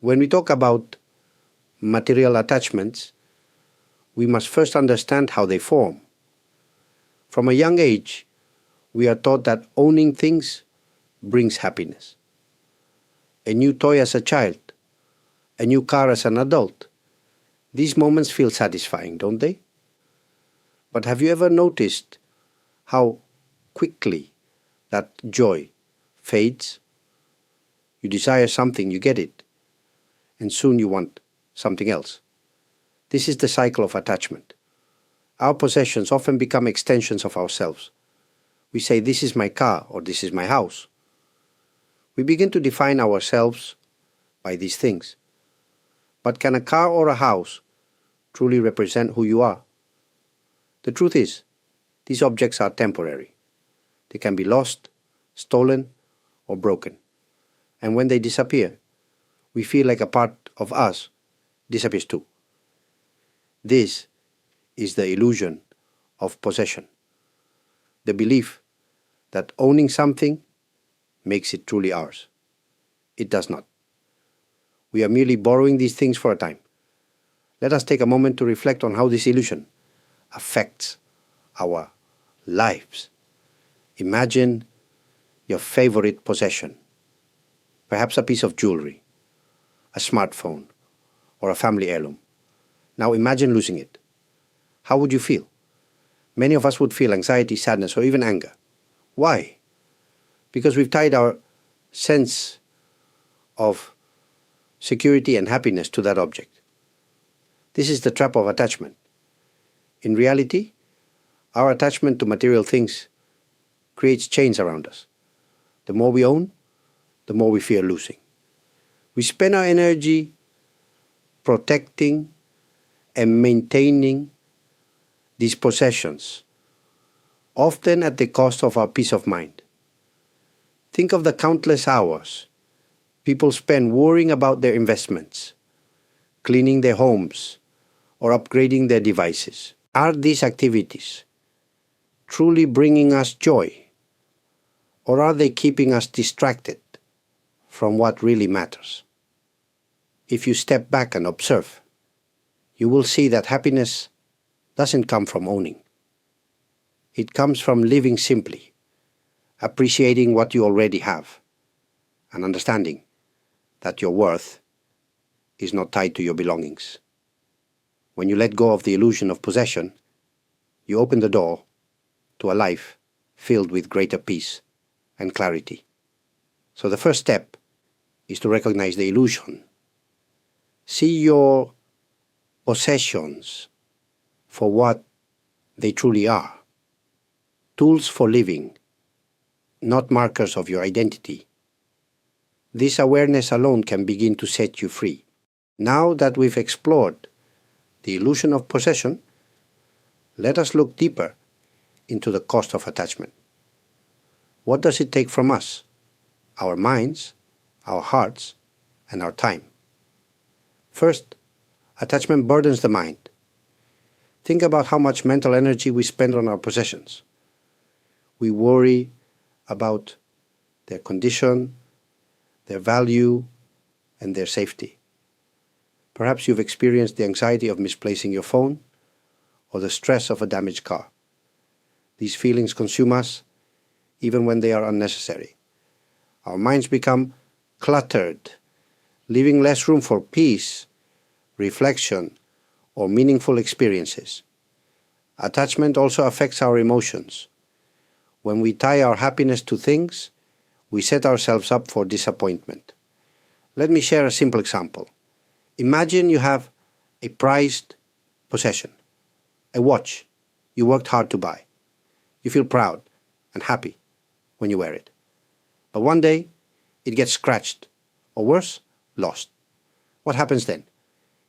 When we talk about material attachments, we must first understand how they form. From a young age, we are taught that owning things brings happiness. A new toy as a child, a new car as an adult. These moments feel satisfying, don't they? But have you ever noticed how quickly that joy fades? You desire something, you get it, and soon you want something else. This is the cycle of attachment. Our possessions often become extensions of ourselves. We say, this is my car or this is my house. We begin to define ourselves by these things. But can a car or a house truly represent who you are? The truth is, these objects are temporary. They can be lost, stolen, or broken. And when they disappear, we feel like a part of us disappears too. This is the illusion of possession. The belief that owning something makes it truly ours. It does not. We are merely borrowing these things for a time. Let us take a moment to reflect on how this illusion affects our lives. Imagine your favorite possession, perhaps a piece of jewelry, a smartphone, or a family heirloom. Now imagine losing it. How would you feel? Many of us would feel anxiety, sadness, or even anger. Why? Because we've tied our sense of security and happiness to that object. This is the trap of attachment. In reality, our attachment to material things creates chains around us. The more we own, the more we fear losing. We spend our energy protecting and maintaining these possessions, often at the cost of our peace of mind. Think of the countless hours people spend worrying about their investments, cleaning their homes, or upgrading their devices. Are these activities truly bringing us joy, or are they keeping us distracted from what really matters? If you step back and observe, you will see that happiness doesn't come from owning. It comes from living simply, appreciating what you already have, and understanding that your worth is not tied to your belongings. When you let go of the illusion of possession, you open the door to a life filled with greater peace and clarity. So the first step is to recognize the illusion. See your possessions for what they truly are. Tools for living, not markers of your identity. This awareness alone can begin to set you free. Now that we've explored the illusion of possession, let us look deeper into the cost of attachment. What does it take from us? Our minds, our hearts, and our time. First, attachment burdens the mind. Think about how much mental energy we spend on our possessions. We worry about their condition, their value, and their safety. Perhaps you've experienced the anxiety of misplacing your phone or the stress of a damaged car. These feelings consume us even when they are unnecessary. Our minds become cluttered, leaving less room for peace, reflection, or meaningful experiences. Attachment also affects our emotions. When we tie our happiness to things, we set ourselves up for disappointment. Let me share a simple example. Imagine you have a prized possession, a watch you worked hard to buy. You feel proud and happy when you wear it. But one day, it gets scratched, or worse, lost. What happens then?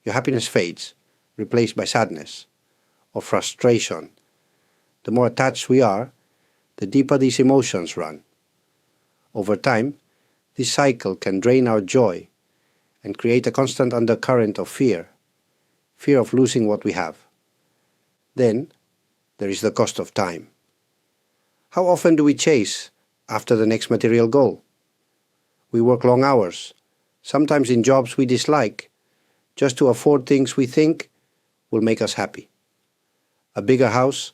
Your happiness fades, replaced by sadness or frustration. The more attached we are, the deeper these emotions run. Over time, this cycle can drain our joy and create a constant undercurrent of fear of losing what we have. Then, there is the cost of time. How often do we chase after the next material goal? We work long hours, sometimes in jobs we dislike, just to afford things we think will make us happy. A bigger house,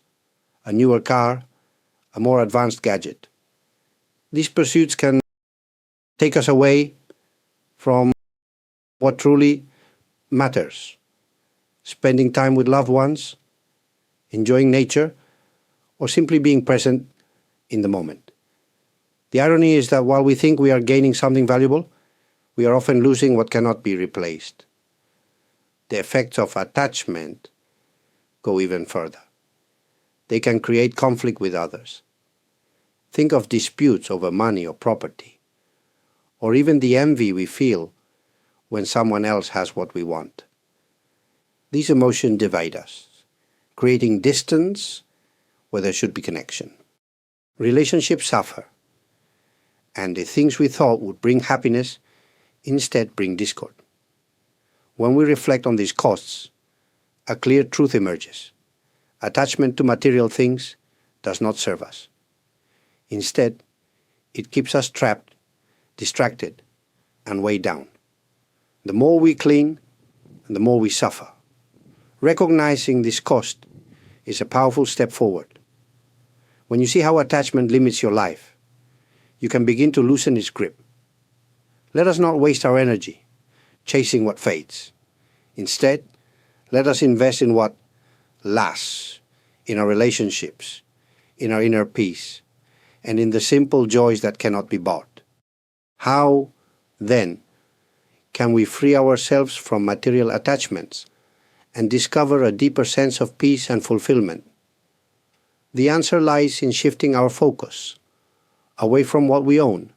a newer car, a more advanced gadget. These pursuits can take us away from what truly matters. Spending time with loved ones, enjoying nature, or simply being present in the moment. The irony is that while we think we are gaining something valuable, we are often losing what cannot be replaced. The effects of attachment go even further. They can create conflict with others. Think of disputes over money or property, or even the envy we feel when someone else has what we want. These emotions divide us, creating distance where there should be connection. Relationships suffer, and the things we thought would bring happiness instead bring discord. When we reflect on these costs, a clear truth emerges. Attachment to material things does not serve us. Instead, it keeps us trapped, distracted, and weighed down. The more we cling, the more we suffer. Recognizing this cost is a powerful step forward. When you see how attachment limits your life, you can begin to loosen its grip. Let us not waste our energy chasing what fades. Instead, let us invest in what lasts, in our relationships, in our inner peace, and in the simple joys that cannot be bought. How, then, can we free ourselves from material attachments and discover a deeper sense of peace and fulfillment? The answer lies in shifting our focus away from what we own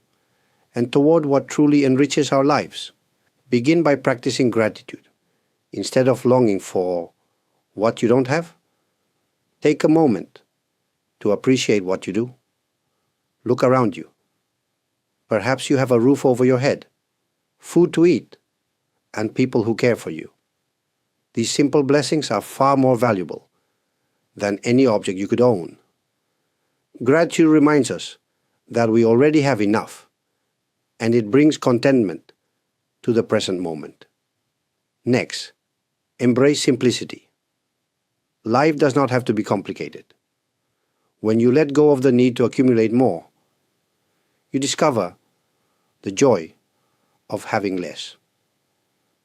and toward what truly enriches our lives. Begin by practicing gratitude. Instead of longing for what you don't have, take a moment to appreciate what you do. Look around you. Perhaps you have a roof over your head, food to eat, and people who care for you. These simple blessings are far more valuable than any object you could own. Gratitude reminds us that we already have enough, and it brings contentment to the present moment. Next, embrace simplicity. Life does not have to be complicated. When you let go of the need to accumulate more, you discover the joy of having less.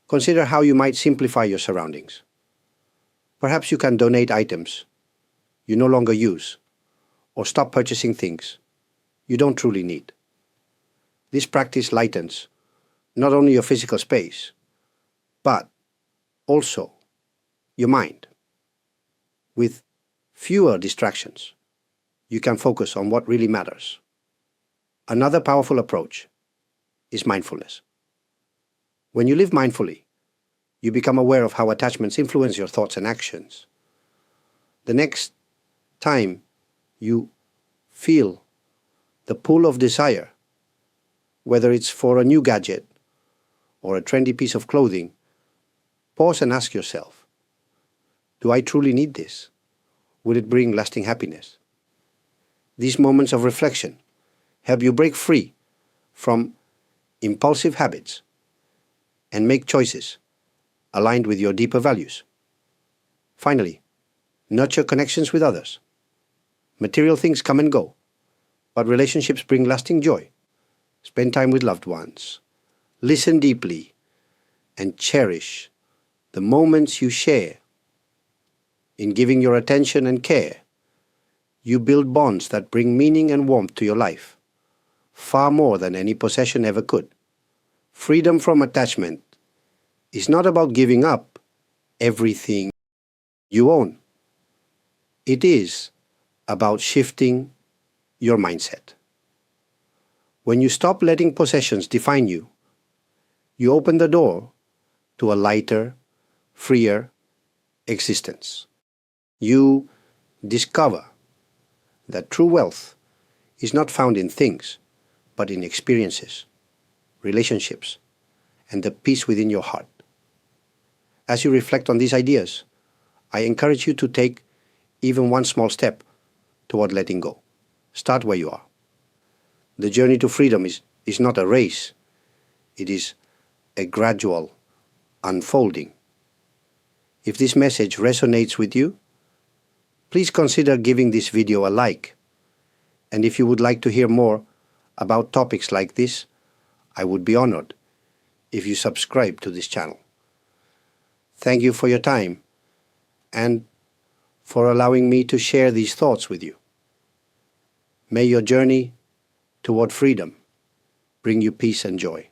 Consider how you might simplify your surroundings. Perhaps you can donate items you no longer use, or stop purchasing things you don't truly need. This practice lightens not only your physical space, but also your mind. With fewer distractions, you can focus on what really matters. Another powerful approach is mindfulness. When you live mindfully, you become aware of how attachments influence your thoughts and actions. The next time you feel the pull of desire, whether it's for a new gadget or a trendy piece of clothing, pause and ask yourself, do I truly need this? Will it bring lasting happiness? These moments of reflection help you break free from impulsive habits and make choices aligned with your deeper values. Finally, nurture connections with others. Material things come and go, but relationships bring lasting joy. Spend time with loved ones. Listen deeply and cherish the moments you share. In giving your attention and care, you build bonds that bring meaning and warmth to your life, far more than any possession ever could. Freedom from attachment is not about giving up everything you own. It is about shifting your mindset. When you stop letting possessions define you, you open the door to a lighter, freer existence. You discover that true wealth is not found in things, but in experiences, relationships, and the peace within your heart. As you reflect on these ideas, I encourage you to take even one small step toward letting go. Start where you are. The journey to freedom is not a race. It is a gradual unfolding. If this message resonates with you, please consider giving this video a like. And if you would like to hear more about topics like this, I would be honored if you subscribe to this channel. Thank you for your time and for allowing me to share these thoughts with you. May your journey toward freedom bring you peace and joy.